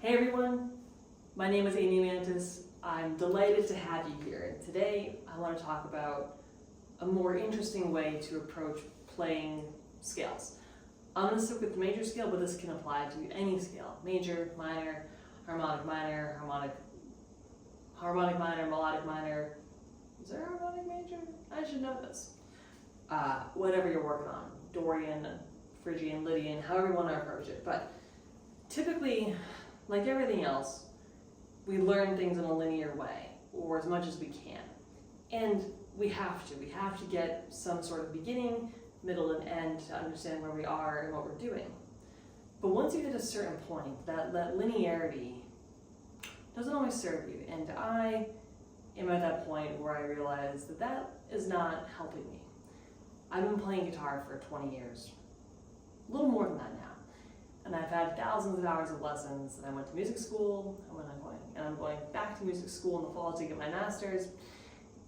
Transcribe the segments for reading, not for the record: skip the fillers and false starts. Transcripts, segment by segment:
Hey everyone, my name is Amy Mantis. I'm delighted to have you here. And today I want to talk about a more interesting way to approach playing scales. I'm going to stick with the major scale, but this can apply to any scale. Major, minor, harmonic minor, harmonic minor, melodic minor. Is there a harmonic major? I should know this. Whatever you're working on, Dorian, Phrygian, Lydian, however you want to approach it. But typically, like everything else, we learn things in a linear way, or as much as we can. And we have to get some sort of beginning, middle, and end to understand where we are and what we're doing. But once you hit a certain point, that linearity doesn't always serve you. And I am at that point where I realize that that is not helping me. I've been playing guitar for 20 years, a little more than that now. And I've had thousands of hours of lessons, and I went to music school, and I'm going back to music school in the fall to get my master's.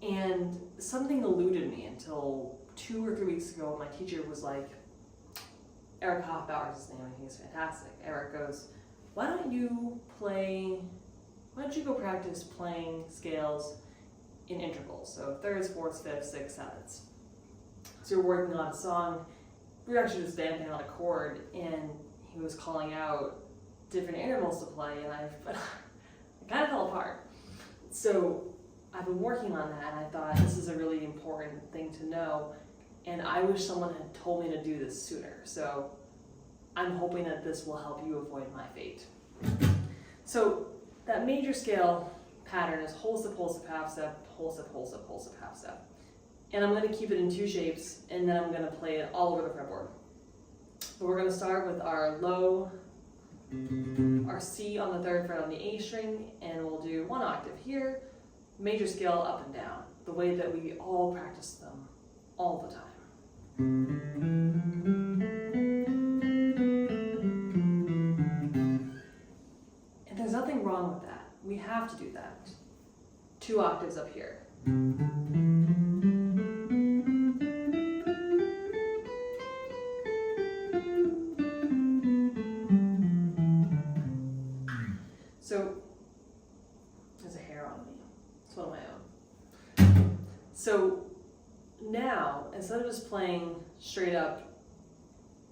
And something eluded me until 2 or 3 weeks ago. My teacher was like, Eric Hoffbauer is his name, and he's fantastic. Eric goes, why don't you go practice playing scales in intervals? So thirds, fourths, fifths, sixths, sevenths. So you're working on a song, we were actually just vamping on a chord, and he was calling out different intervals to play, and I kind of fell apart. So I've been working on that, and I thought this is a really important thing to know, and I wish someone had told me to do this sooner. So I'm hoping that this will help you avoid my fate. So that major scale pattern is whole step, half step, whole step, half step. And I'm going to keep it in 2 shapes, and then I'm going to play it all over the fretboard. But we're going to start with our low, our C on the 3rd fret on the A string, and we'll do 1 octave here, major scale up and down, the way that we all practice them all the time. And there's nothing wrong with that. We have to do that. 2 octaves up here. So, there's a hair on me. It's one of my own. So now, instead of just playing straight up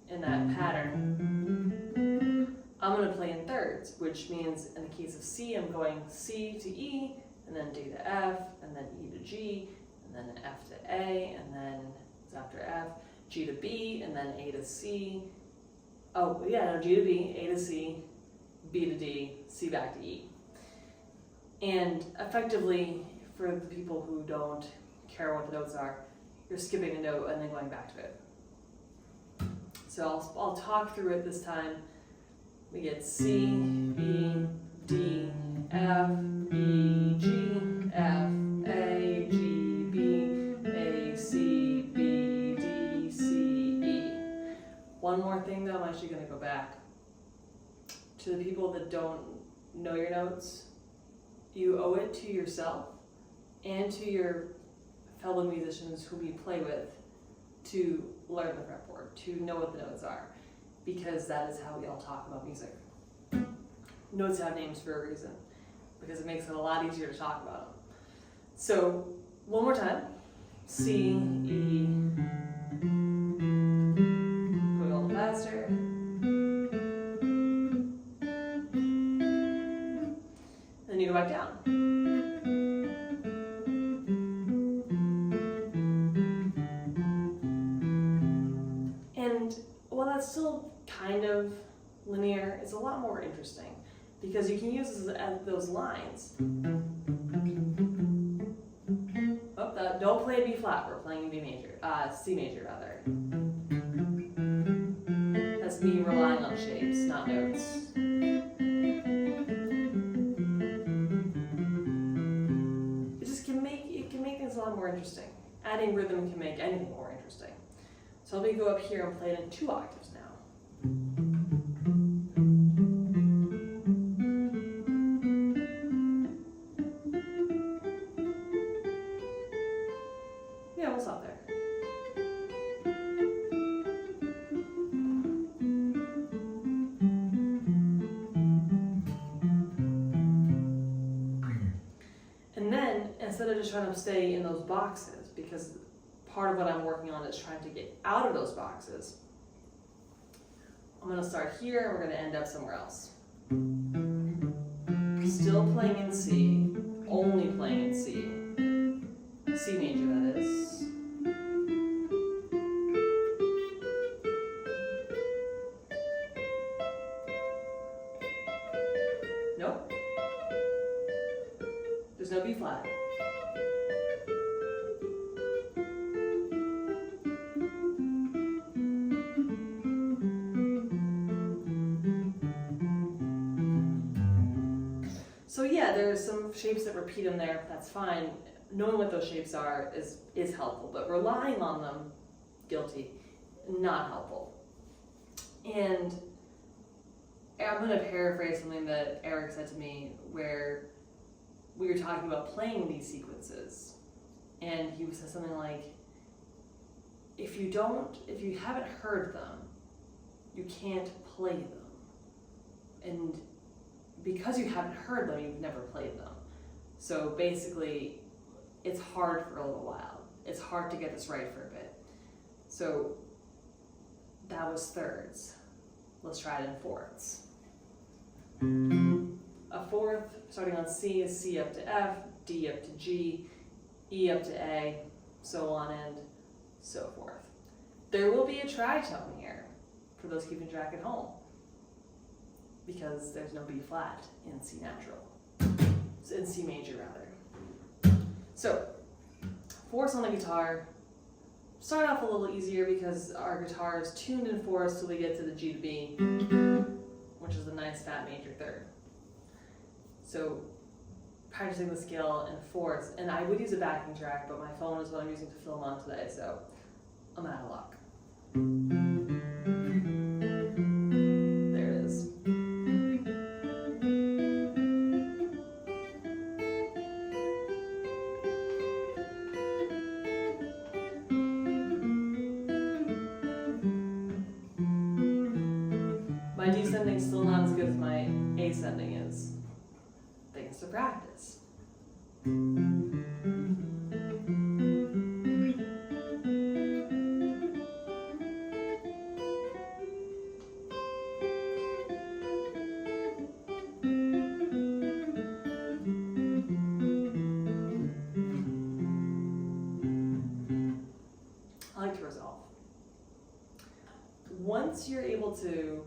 in that pattern, I'm going to play in thirds, which means in the case of C, I'm going C to E, and then D to F, and then E to G, and then F to A, and then it's after F, G to B, and then A to C. Oh, yeah, no, G to B, A to C, B to D, C back to E. And effectively, for the people who don't care what the notes are, you're skipping a note and then going back to it. So I'll talk through it this time. We get C, B, D, F, E, G, F, A, G, B, A, C, B, D, C, E. One more thing though, I'm actually going to go back. To the people that don't know your notes, you owe it to yourself and to your fellow musicians whom you play with to learn the fretboard, to know what the notes are, because that is how we all talk about music. Notes have names for a reason, because it makes it a lot easier to talk about them. So, one more time. C, E, go a little faster. Then you go back down. And while that's still kind of linear, it's a lot more interesting because you can use this as those lines. Oh, don't play B flat, we're playing B major, C major rather. That's me relying on shapes, not notes. It's a lot more interesting. Adding rhythm can make anything more interesting. So let me go up here and play it in 2 octaves now. Yeah, we'll stop there. just trying to stay in those boxes, because part of what I'm working on is trying to get out of those boxes. I'm going to start here and we're going to end up somewhere else. Still playing in C, only playing in C. C major, that is. Nope. There's no B flat. So yeah, there's some shapes that repeat in there, that's fine. Knowing what those shapes are is helpful, but relying on them, guilty, not helpful. And I'm going to paraphrase something that Eric said to me, where we were talking about playing these sequences, and he said something like, if you haven't heard them, you can't play them. And because you haven't heard them, you've never played them. So basically, it's hard for a little while. It's hard to get this right for a bit. So that was thirds. Let's try it in fourths. A fourth, starting on C, is C up to F, D up to G, E up to A, so on and so forth. There will be a tritone here, for those keeping track at home, because there's no B flat in C natural. It's in C major, rather. So, fourths on the guitar. Start off a little easier because our guitar is tuned in fourths till we get to the G to B, which is a nice fat major third. So, practicing the scale in fourths, and I would use a backing track, but my phone is what I'm using to film on today, so I'm out of luck. There it is. My descending is still not as good as my ascending is. Things to practice. I like to resolve. Once you're able to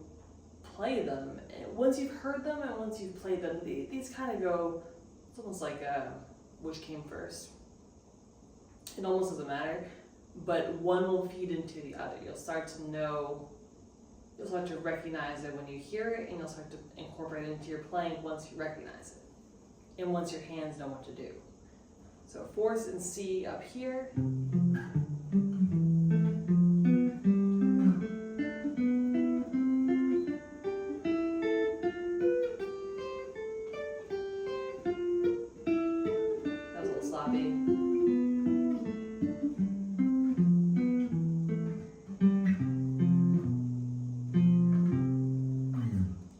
play them, once you've heard them and once you've played them, these kind of go, it's almost like which came first. It almost doesn't matter, but one will feed into the other. You'll start to know, you'll start to recognize it when you hear it, and you'll start to incorporate it into your playing once you recognize it, and once your hands know what to do. So fourths and C up here.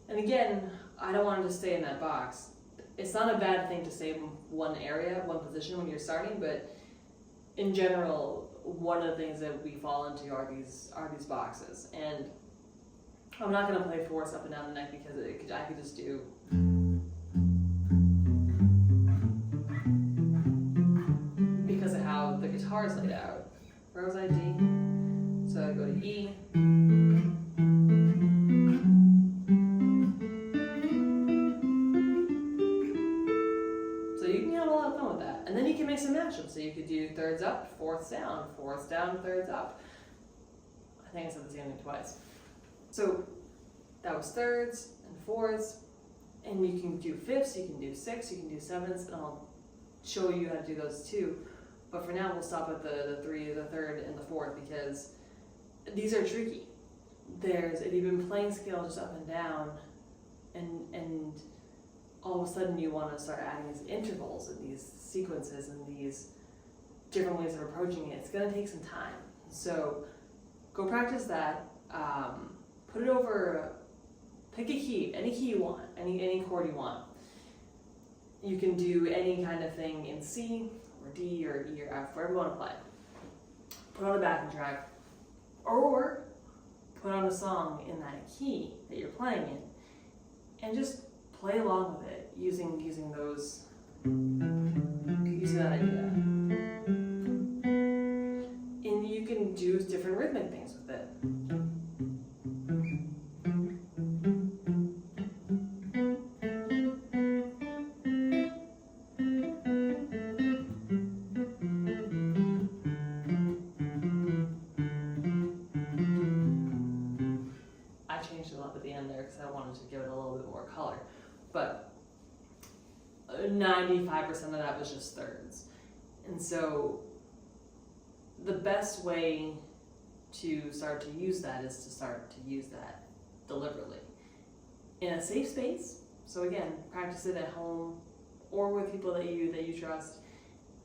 And again, I don't want to just stay in that box. It's not a bad thing to stay in one area, one position when you're starting, but in general, one of the things that we fall into are these boxes. And I'm not going to play fourths up and down the neck because I could just do. Because of how the guitar is laid out. Where was I? D. So I go to E. So you can have a lot of fun with that. And then you can make some mashups. So you could do thirds up, fourths down, thirds up. I think I said the same thing twice. So that was thirds and fourths. And you can do fifths, you can do sixths, you can do sevenths, and I'll show you how to do those too. But for now, we'll stop at the three, the third, and the fourth, because these are tricky. If you've been playing scales just up and down, and all of a sudden you want to start adding these intervals and these sequences and these different ways of approaching it, it's going to take some time. So go practice that. Put it over, pick a key, any key you want, any chord you want. You can do any kind of thing in C, or D or E or F, wherever you want to play. Put on a backing track, or put on a song in that key that you're playing in, and just play along with it using that idea. And you can do different rhythmic things with it. I changed it up at the end there because I wanted to give it a little bit more color, but 95% of that was just thirds. And so the best way to start to use that is to start to use that deliberately in a safe space. So again, practice it at home or with people that you trust,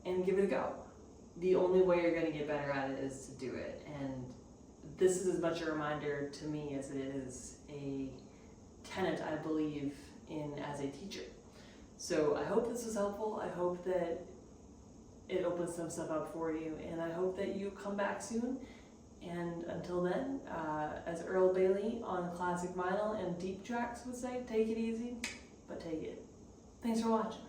and give it a go. The only way you're going to get better at it is to do it. And this is as much a reminder to me as it is a tenet I believe in as a teacher. So I hope this was helpful. I hope that it opens some stuff up for you, and I hope that you come back soon. And until then, as Earl Bailey on classic vinyl and deep tracks would say, take it easy, but take it. Thanks for watching.